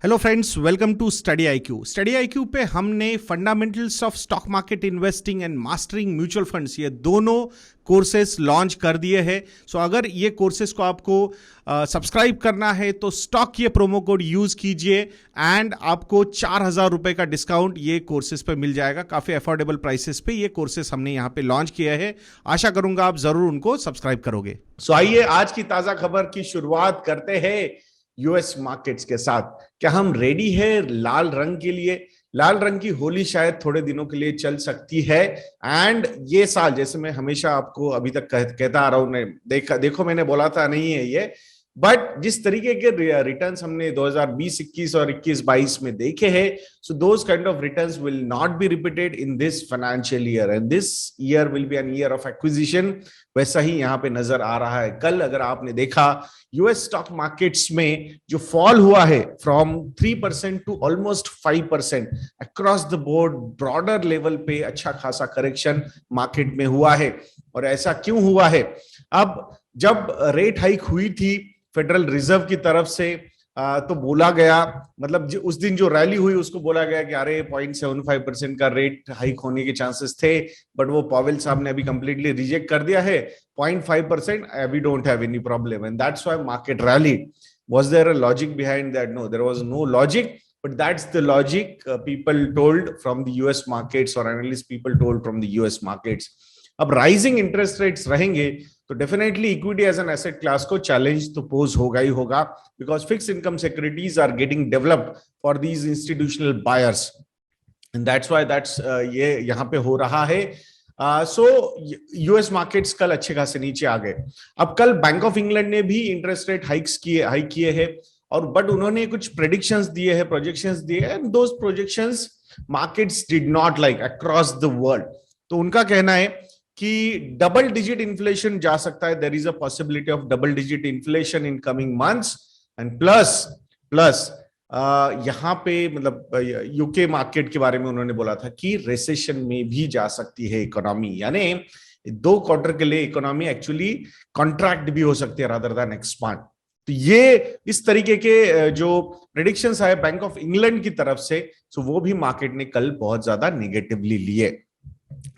Hello friends, welcome to Study IQ. Study IQ पे हमने fundamentals of stock market investing and mastering mutual funds, ये दोनों courses launch कर दिए हैं। सो अगर ये कोर्सेज को आपको सब्सक्राइब करना है तो स्टॉक ये प्रोमो कोड यूज कीजिए एंड आपको 4,000 रुपए का डिस्काउंट ये कोर्सेज पे मिल जाएगा। काफी अफोर्डेबल प्राइसेस पे ये कोर्सेज हमने यहाँ पे लॉन्च किया है। आशा करूंगा आप जरूर उनको सब्सक्राइब करोगे। सो आइए आज की ताजा खबर की शुरुआत करते हैं यूएस मार्केट्स के साथ। क्या हम रेडी है लाल रंग के लिए? लाल रंग की होली शायद थोड़े दिनों के लिए चल सकती है। एंड ये साल, जैसे मैं हमेशा आपको अभी तक कहता आ रहा हूं, देखो मैंने बोला था नहीं है ये, बट जिस तरीके के रिटर्न्स हमने 2020-21 और 21-22 में देखे हैं, so those kind of returns will not be repeated in this financial year and this year will be an year of acquisition. वैसा ही यहाँ पे नजर आ रहा है। कल अगर आपने देखा यूएस स्टॉक मार्केट्स में जो फॉल हुआ है from 3% to almost 5% across the board, broader level पे अच्छा खासा करेक्शन मार्केट में हुआ है। और ऐसा क्यों हुआ है? अब जब रेट हाइक हुई थी फेडरल रिजर्व की तरफ से, तो बोला गया, मतलब उस दिन जो रैली हुई उसको बोला गया कि अरे 0.75% का रेट हाइक होने के चांसेस थे, बट वो पॉवेल साहब ने अभी कंप्लीटली रिजेक्ट कर दिया है। 0.5% we don't have any problem and that's why market rally. Was there a logic behind that? No, there was no logic, but that's the logic people told from the US markets or analyst people told from the US markets. अब rising interest rates रहेंगे तो definitely equity as an asset class को challenge तो pose होगा ही होगा, because fix income securities are getting developed for these institutional buyers and that's why that's ये यहाँ पे हो रहा है। सो यूएस मार्केट्स कल अच्छे खासे नीचे आ गए। अब कल बैंक ऑफ इंग्लैंड ने भी इंटरेस्ट रेट हाइक किए हैं, और बट उन्होंने कुछ प्रेडिक्शंस दिए हैं, प्रोजेक्शंस दिए हैं, and those projections markets did not like across the world. तो उनका कहना है कि डबल डिजिट इन्फ्लेशन जा सकता है, there is a possibility of double digit inflation in coming months and plus यहाँ पे मतलब यूके मार्केट के बारे में उन्होंने बोला था कि रिसेशन में भी जा सकती है इकोनॉमी, यानी 2 क्वार्टर के लिए इकोनॉमी एक्चुअली कॉन्ट्रैक्ट भी हो सकती है रादर देन एक्सपांड। तो ये इस तरीके के जो प्रेडिक्शंस आए बैंक ऑफ इंग्लैंड की तरफ से, सो वो भी मार्केट ने कल बहुत ज्यादा नेगेटिवली लिए।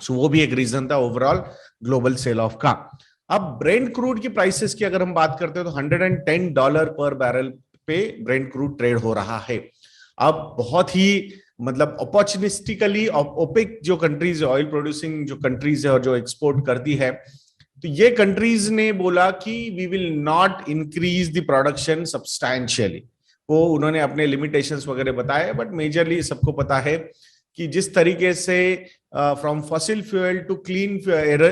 सो वो भी एक रीजन था ओवरऑल ग्लोबल सेल ऑफ का। अब ब्रेंट क्रूड की प्राइसेस की अगर हम बात करते हैं तो $110 पर बैरल पे ब्रेंट क्रूड ट्रेड हो रहा है। अब बहुत ही मतलब अपॉर्चुनिस्टिकली ओपेक जो कंट्रीज, ऑयल प्रोड्यूसिंग जो कंट्रीज है और जो एक्सपोर्ट करती है, तो ये कंट्रीज ने बोला कि we will not increase the production substantially. वो उन्होंने अपने लिमिटेशंस वगैरह बताए, बट मेजरली सबको पता है कि जिस तरीके से from fossil fuel to clean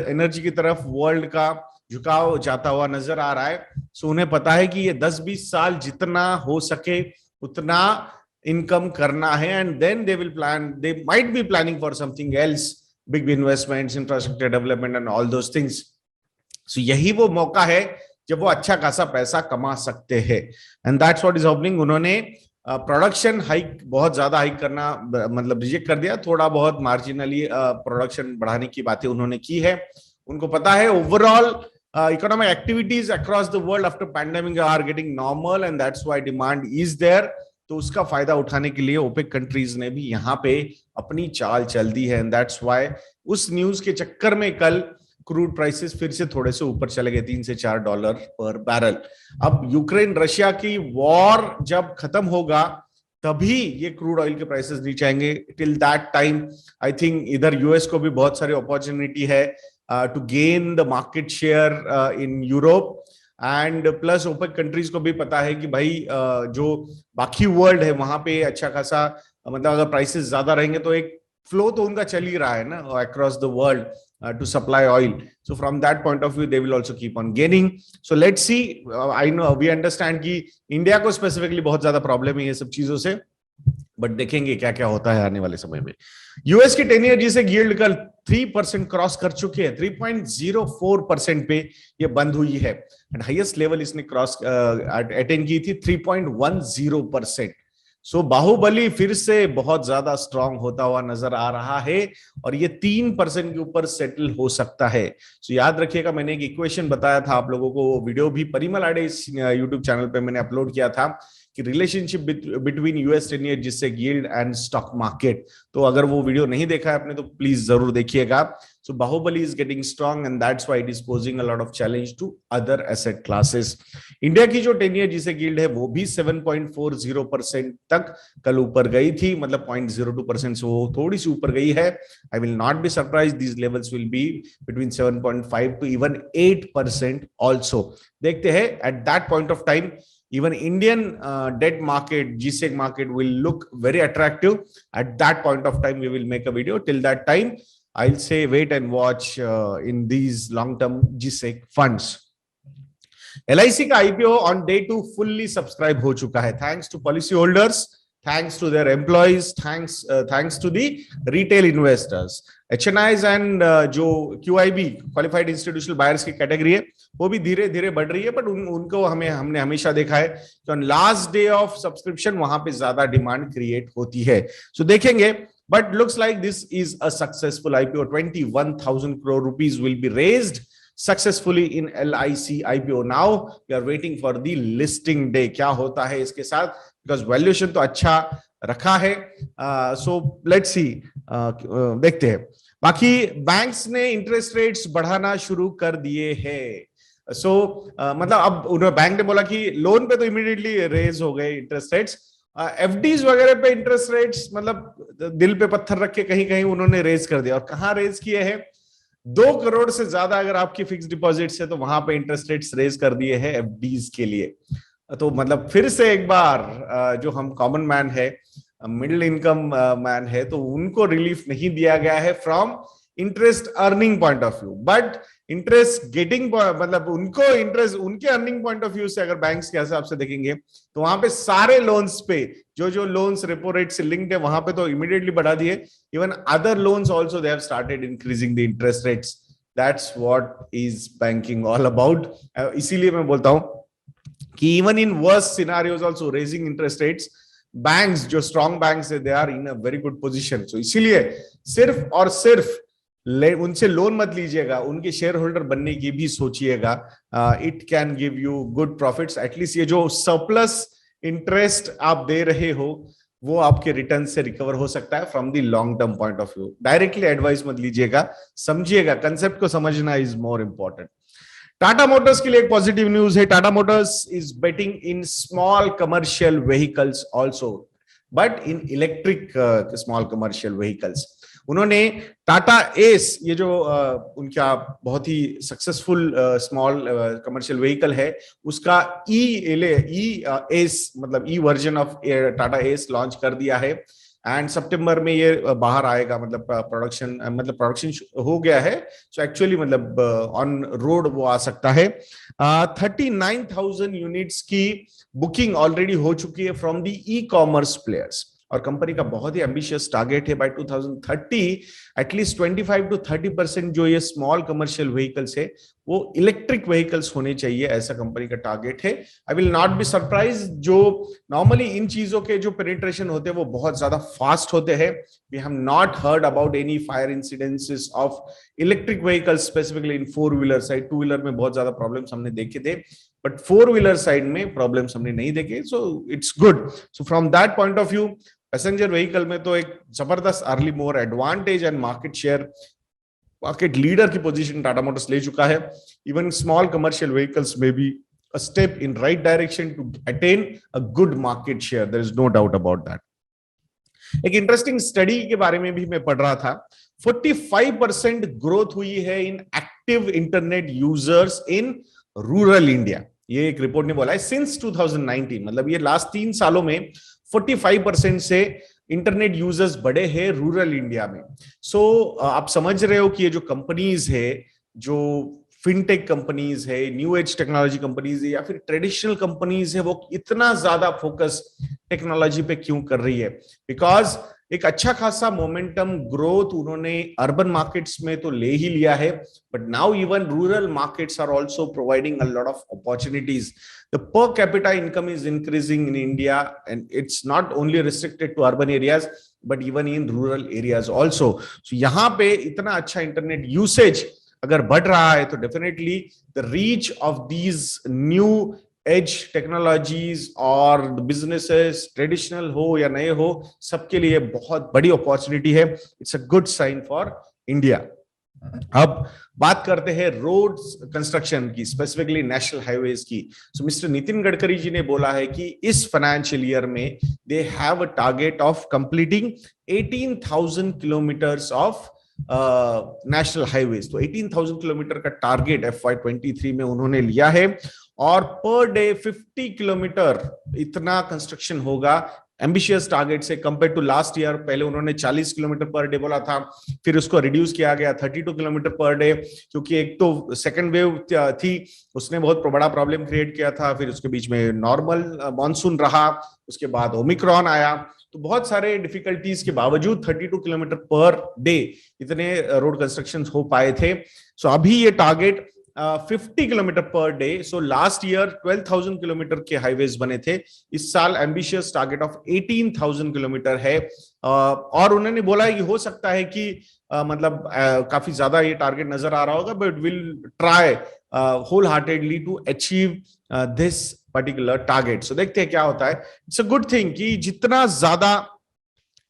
energy की तरफ वर्ल्ड का झुकाव जाता हुआ नजर आ रहा है, सो उन्हें पता है कि ये 10-20 साल जितना हो सके उतना इनकम करना है, and then they will plan, they might be planning for something else, big investments, infrastructure development and all those things. So यही वो मौका है जब वो अच्छा खासा पैसा कमा सकते हैं, and that's what is happening. उन्होंने प्रोडक्शन हाइक बहुत ज्यादा हाइक करना मतलब रिजेक्ट कर दिया, थोड़ा बहुत मार्जिनली प्रोडक्शन बढ़ाने की बातें उन्होंने की है। उनको पता है overall economic activities across the world after pandemic are getting normal and that's why demand is there. तो उसका फायदा उठाने के लिए ओपेक कंट्रीज ने भी यहाँ पे अपनी चाल चल दी है, एंड दैट्स व्हाई उस न्यूज के चक्कर में कल क्रूड प्राइसेस फिर से थोड़े से ऊपर चले गए, $3 से $4 पर बैरल। अब यूक्रेन रशिया की वॉर जब खत्म होगा तभी ये क्रूड ऑयल के प्राइसेस नीचे आएंगे। Till that time I think इधर यूएस को भी बहुत सारी अपॉर्चुनिटी है to gain the market share in Europe, and plus OPEC countries को भी पता है कि भाई जो बाकी वर्ल्ड है वहां पे अच्छा खासा मतलब अगर प्राइसेस ज्यादा रहेंगे तो एक फ्लो तो उनका चल ही रहा है ना across the world to supply oil. So from that point of view, they will also keep on gaining. So let's see. I know we understand कि इंडिया को स्पेसिफिकली बहुत ज्यादा प्रॉब्लम है ये सब चीजों से, बट देखेंगे क्या क्या होता है आने वाले समय में। यूएस की 10 ईयर जिसे यील्ड कल 3% क्रॉस कर चुके हैं, 3.04% पे ये बंद हुई है, एंड हाईएस्ट लेवल इसने क्रॉस अटेंड की थी 3.10%। सो बाहुबली फिर से बहुत ज्यादा स्ट्रांग होता हुआ नजर आ रहा है और ये 3% के ऊपर सेटल हो सकता है। सो याद रखिएगा, मैंने एक इक्वेशन बताया था आप लोगों को, वीडियो भी परिमल आडे इस यूट्यूब चैनल पे मैंने अपलोड किया था कि relationship between US 10-year G-Sec yield and stock market. तो अगर वो वीडियो नहीं देखा है आपने तो प्लीज जरूर देखिएगा। So Baahubali is getting strong and that's why it is posing a lot of challenge to other asset classes. India की जो 10-year G-Sec yield है वो भी 7.40% तक कल ऊपर गई थी, मतलब 0.02% से वो थोड़ी सी ऊपर गई है। I will not be surprise, these levels will be between 7.5 to even 8% also। देखते हैं at that point of time even Indian debt market, G-Sec market will look very attractive. At that point of time we will make a video. Till that time I'll say wait and watch in these long term G-Sec funds। LIC का IPO on day 2 fully subscribe हो चुका है, thanks to policy holders, thanks to their employees, thanks to the retail investors। HNIs and जो QIB qualified institutional buyers की category है वो भी धीरे धीरे बढ़ रही है, बट उनको हमने हमेशा देखा है कि on last day of subscription वहां पे ज्यादा डिमांड क्रिएट होती है। सो देखेंगे, but looks like this is a successful IPO। 21,000 crore rupees will be raised successfully in LIC IPO। Now we are waiting for the listing day, क्या होता है इसके साथ, बिकॉज वैल्यूएशन तो अच्छा रखा है। सो लेट्स सी, देखते हैं। बाकी बैंक्स ने इंटरेस्ट रेट्स बढ़ाना शुरू कर दिए हैं। सो मतलब अब उन्होंने, बैंक ने बोला कि लोन पे तो इमीडिएटली रेज हो गए इंटरेस्ट रेट्स, एफडीज वगैरह पे इंटरेस्ट रेट्स मतलब दिल पे पत्थर रख के कहीं कहीं उन्होंने रेज कर दिया। और कहाँ रेज किए हैं, 2 करोड़ से ज्यादा अगर आपकी फिक्स डिपॉजिट्स है तो वहां पे इंटरेस्ट रेट्स रेज कर दिए हैं एफडीज के लिए। तो मतलब फिर से एक बार जो हम कॉमन मैन है, मिडिल इनकम मैन है, तो उनको रिलीफ नहीं दिया गया है from interest earning point of view, but interest getting मतलब उनको इंटरेस्ट उनके अर्निंग पॉइंट ऑफ व्यू से अगर बैंक्स के हिसाब से देखेंगे तो वहां पे सारे लोन्स पे जो लोन्स रेपो रेट से लिंक्ड है वहां पे तो इमीडिएटली बढ़ा दिए। Even other loans also they have started increasing the interest rates. That's what is banking all about. इसीलिए मैं बोलता हूं कि even in worst scenarios also raising interest rates, banks जो स्ट्रॉन्ग बैंक्स है they are in a very good position. So इसीलिए सिर्फ और सिर्फ उनसे लोन मत लीजिएगा, उनके शेयर होल्डर बनने की भी सोचिएगा। It can give you good profits. At least ये जो सरप्लस इंटरेस्ट आप दे रहे हो वो आपके रिटर्न से रिकवर हो सकता है from the long term point of view. Directly advice मत लीजिएगा, समझिएगा, कंसेप्ट को समझना is more important. Tata motors के लिए एक पॉजिटिव न्यूज है। Tata motors is betting in small commercial vehicles also, but in electric small commercial vehicles. उन्होंने टाटा एस, ये जो उनका बहुत ही सक्सेसफुल स्मॉल कमर्शियल व्हीकल है, उसका ई एस मतलब E version of Tata Ace launch कर दिया है एंड सितंबर में ये बाहर आएगा। मतलब प्रोडक्शन हो गया है। सो एक्चुअली मतलब ऑन रोड वो आ सकता है। 39,000 यूनिट्स की बुकिंग ऑलरेडी हो चुकी है from the e commerce players. और कंपनी का बहुत ही एम्बिशियस टारगेट है बाय 2030 एटलीस्ट 25 to 30% जो ये स्मॉल कमर्शियल व्हीकल्स है वो इलेक्ट्रिक व्हीकल्स होने चाहिए, ऐसा कंपनी का टारगेट है। I will not be surprise, जो नॉर्मली इन चीजों के जो पेनिट्रेशन होते हैं वो बहुत ज्यादा फास्ट होते हैं। We have not heard about any fire incidences of electric vehicles specifically in 4-wheeler side. 2-wheeler में बहुत ज्यादा प्रॉब्लम्स हमने देखे थे, बट 4-wheeler साइड में प्रॉब्लम्स हमने नहीं देखे। So it's good. So from that point of view passenger vehicle में तो एक जबरदस्त early more advantage and market share, market leader की पोजीशन टाटा मोटर्स ले चुका है। इवन स्मॉल कमर्शियल व्हीकल्स में भी a step in right direction to attain a good market share. There is no doubt about that. एक interesting study के बारे में भी मैं पढ़ रहा था। 45% ग्रोथ हुई है इन active internet users in rural India. ये एक रिपोर्ट ने बोला है सिंस 2019, मतलब ये लास्ट 3 सालों में 45% से इंटरनेट यूजर्स बढ़े हैं रूरल इंडिया में। सो आप समझ रहे हो कि ये जो कंपनीज है, जो फिनटेक कंपनीज है, न्यू एज टेक्नोलॉजी कंपनीज है या फिर ट्रेडिशनल कंपनीज है, वो इतना ज्यादा फोकस टेक्नोलॉजी पे क्यों कर रही है? बिकॉज एक अच्छा खासा मोमेंटम ग्रोथ उन्होंने अर्बन मार्केट्स में तो ले ही लिया है, but now even rural markets are also providing a lot of opportunities. The per capita income is increasing in India and it's not only restricted to urban areas but even in rural areas also. So यहाँ पे इतना अच्छा internet usage अगर बढ़ रहा है तो definitely the reach of these new age technologies और बिजनेसेस ट्रेडिशनल हो या नए हो, सबके लिए बहुत बड़ी अपॉर्चुनिटी है। It's a good sign for India. अब बात करते हैं रोड्स कंस्ट्रक्शन की, स्पेसिफिकली नेशनल हाईवेज की। सो मिस्टर नितिन गडकरी जी ने बोला है कि इस फाइनेंशियल ईयर में they have a target of completing 18,000 kilometres of national highways. तो 18,000 किलोमीटर का टारगेट FY23 में उन्होंने लिया है, और पर डे 50 किलोमीटर इतना कंस्ट्रक्शन होगा। एम्बिशियस टारगेट से कंपेयर टू लास्ट ईयर, पहले उन्होंने 40 किलोमीटर पर डे बोला था, फिर उसको रिड्यूस किया गया 32 किलोमीटर पर डे, क्योंकि एक तो सेकेंड वेव थी, उसने बहुत बड़ा प्रॉब्लम क्रिएट किया था। फिर उसके बीच में नॉर्मल मॉनसून रहा, उसके बाद ओमिक्रॉन आया, तो बहुत सारे डिफिकल्टीज के बावजूद 32 किलोमीटर पर डे इतने रोड कंस्ट्रक्शन हो पाए थे। सो अभी ये target 50 kilometre per day. So last year 12,000 kilometre के हाईवेज बने थे, इस साल एम्बिशियस टारगेट ऑफ 18,000 किलोमीटर है। और उन्होंने बोला है कि हो सकता है कि मतलब काफी ज्यादा ये टारगेट नजर आ रहा होगा, but will try wholeheartedly to achieve this particular target. So देखते हैं क्या होता है। इट्स अ गुड थिंग कि जितना ज्यादा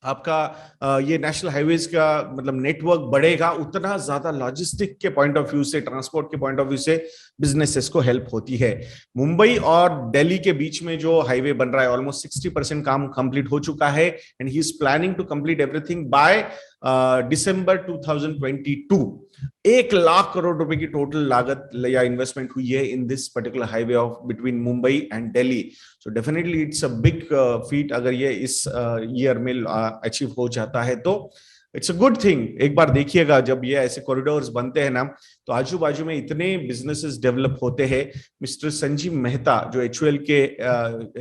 आपका ये नेशनल हाईवेज का मतलब नेटवर्क बढ़ेगा, उतना ज्यादा लॉजिस्टिक के पॉइंट ऑफ व्यू से, ट्रांसपोर्ट के पॉइंट ऑफ व्यू से बिजनेसेस को हेल्प होती है। मुंबई और दिल्ली के बीच में जो हाईवे बन रहा है, ऑलमोस्ट 60% काम कंप्लीट हो चुका है, and he is planning to complete everything by December 2022। 1 lakh crore रुपए की टोटल लागत या इन्वेस्टमेंट हुई है in this particular highway of between Mumbai and Delhi. So definitely it's a big feat अगर ये इस ईयर में अचीव हो जाता है तो इट्स अ गुड थिंग। एक बार देखिएगा, जब ये ऐसे कॉरिडोर्स बनते हैं ना, तो आजू बाजू में इतने बिजनेसेस डेवलप होते हैं। मिस्टर संजीव मेहता जो HUL के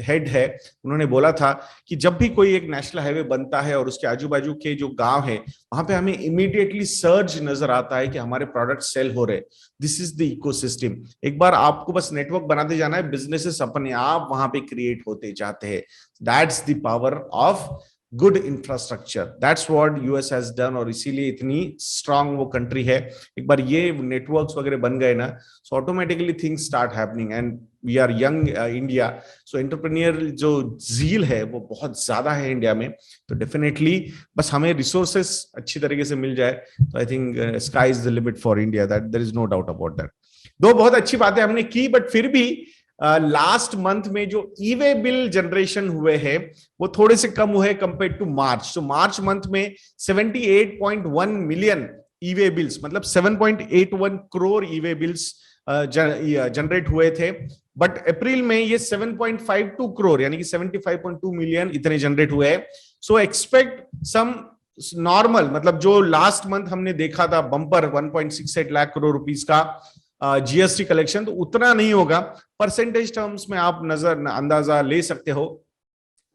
हेड है, उन्होंने बोला था कि जब भी कोई एक नेशनल हाईवे बनता है और उसके आजू बाजू के जो गांव है, वहां पे हमें इमीडिएटली सर्ज नजर आता है कि हमारे प्रोडक्ट सेल हो रहे। This is the ecosystem. एक बार आपको बस नेटवर्क बनाते जाना है, बिजनेसेस अपने आप वहां पे क्रिएट होते जाते हैं। That's the power of good infrastructure, that's what US has done, और इसीलिए इतनी स्ट्रांग वो कंट्री है। एक बार ये नेटवर्क्स वगैरह बन गए ना, so automatically things start happening, and we are young India, so entrepreneur जो झील है वो बहुत ज्यादा है इंडिया में। तो डेफिनेटली बस हमें रिसोर्सेस अच्छी तरीके से मिल जाए, तो I think sky is the limit for India, that there is no doubt about that. दो बहुत अच्छी बातें हमने की, बट फिर भी लास्ट मंथ में जो ईवे बिल जनरेशन हुए हैं वो थोड़े से कम हुए कंपेयर टू मार्च। तो मार्च मंथ में 78.1 मिलियन ईवे बिल्स, मतलब 7.81 करोड़ ईवे बिल्स जनरेट हुए थे, बट अप्रैल में ये 7.52 करोड़ यानी कि 75.2 मिलियन इतने जनरेट हुए हैं। सो एक्सपेक्ट सम नॉर्मल, मतलब जो लास्ट मंथ हमने देखा था बम्पर 1.68 लाख करोड़ रुपीस का GST कलेक्शन, तो उतना नहीं होगा। परसेंटेज टर्म्स में आप अंदाजा ले सकते हो,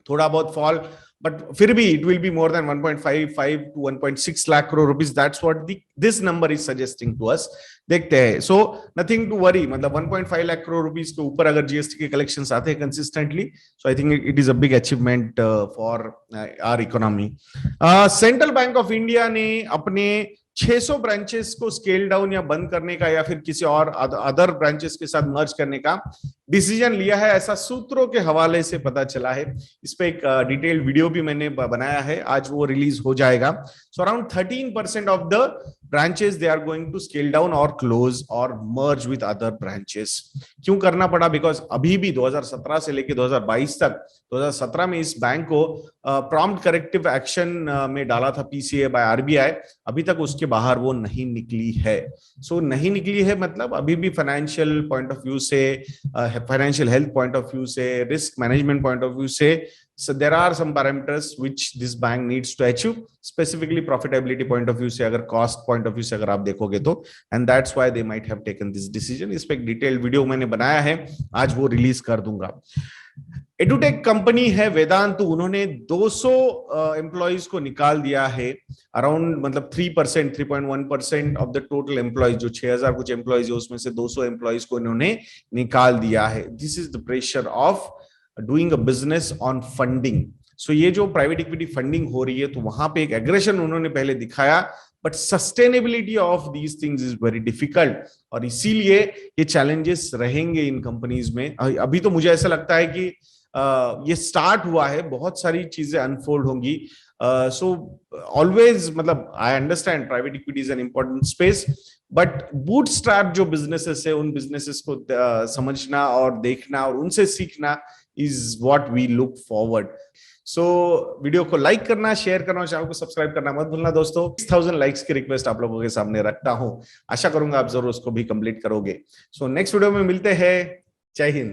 थोड़ा बहुत फॉल, बट फिर भी it will be more than 1.55 to 1.6 lakh crore rupees. That's what this number is suggesting to us. देखते हैं। सो नथिंग टू वरी, मतलब 1.5 लाख करोड़ रुपीस के ऊपर अगर GST के कलेक्शंस आते हैं consistently, so I think it is a big achievement for our economy. Central Bank of India ने अपने 600 ब्रांचेस को स्केल डाउन या बंद करने का, या फिर किसी और अदर ब्रांचेस के साथ मर्ज करने का डिसीजन लिया है, ऐसा सूत्रों के हवाले से पता चला है। इस पे एक डिटेल्ड वीडियो भी मैंने बनाया है, आज वो रिलीज हो जाएगा। So around 13% of the branches they are going to scale down और क्लोज और मर्ज विद अदर ब्रांचेस। क्यों करना पड़ा? बिकॉज अभी भी 2017 से लेकर 2022 तक, 2017 में इस बैंक को प्रॉम्प्ट करेक्टिव एक्शन में डाला था PCA बाय RBI, अभी तक उसके बाहर वो नहीं निकली है। सो नहीं निकली है मतलब अभी भी फाइनेंशियल पॉइंट ऑफ व्यू से, financial health point of view से, risk management point of view से, so there are some parameters which this bank needs to achieve, specifically profitability point of view से, अगर cost point of view से अगर आप देखोगे तो, and that's why they might have taken this decision। इस पे एक डिटेल्ड वीडियो मैंने बनाया है, आज वो रिलीज कर दूंगा। एडुटेक कंपनी है वेदांतु, उन्होंने 200 एम्प्लॉइज को निकाल दिया है, अराउंड मतलब 3%, 3.1% ऑफ द टोटल एम्प्लॉइज, जो 6000 कुछ एम्प्लॉइज है उसमें से 200 एम्प्लॉइज को इन्होंने निकाल दिया है। This is the pressure of doing a business on funding। सो ये जो प्राइवेट इक्विटी फंडिंग हो रही है, तो वहां पे एक एग्रेशन उन्होंने पहले दिखाया, but sustainability of these things is very difficult, और इसीलिए ये चैलेंजेस रहेंगे इन कंपनीज में। अभी तो मुझे ऐसा लगता है कि ये स्टार्ट हुआ है, बहुत सारी चीजें अनफोल्ड होंगी। सो ऑलवेज, मतलब I understand private equity is an important space, but bootstrap जो बिजनेसेस है, उन बिजनेसेस को समझना और देखना और उनसे सीखना is what we look forward. So video को लाइक करना, शेयर करना और चैनल को सब्सक्राइब करना मत भूलना दोस्तों। 6000 लाइक्स की रिक्वेस्ट आप लोगों के सामने रखता हूं, आशा करूंगा आप जरूर उसको भी कंप्लीट करोगे। सो नेक्स्ट वीडियो में मिलते हैं। जय हिंद।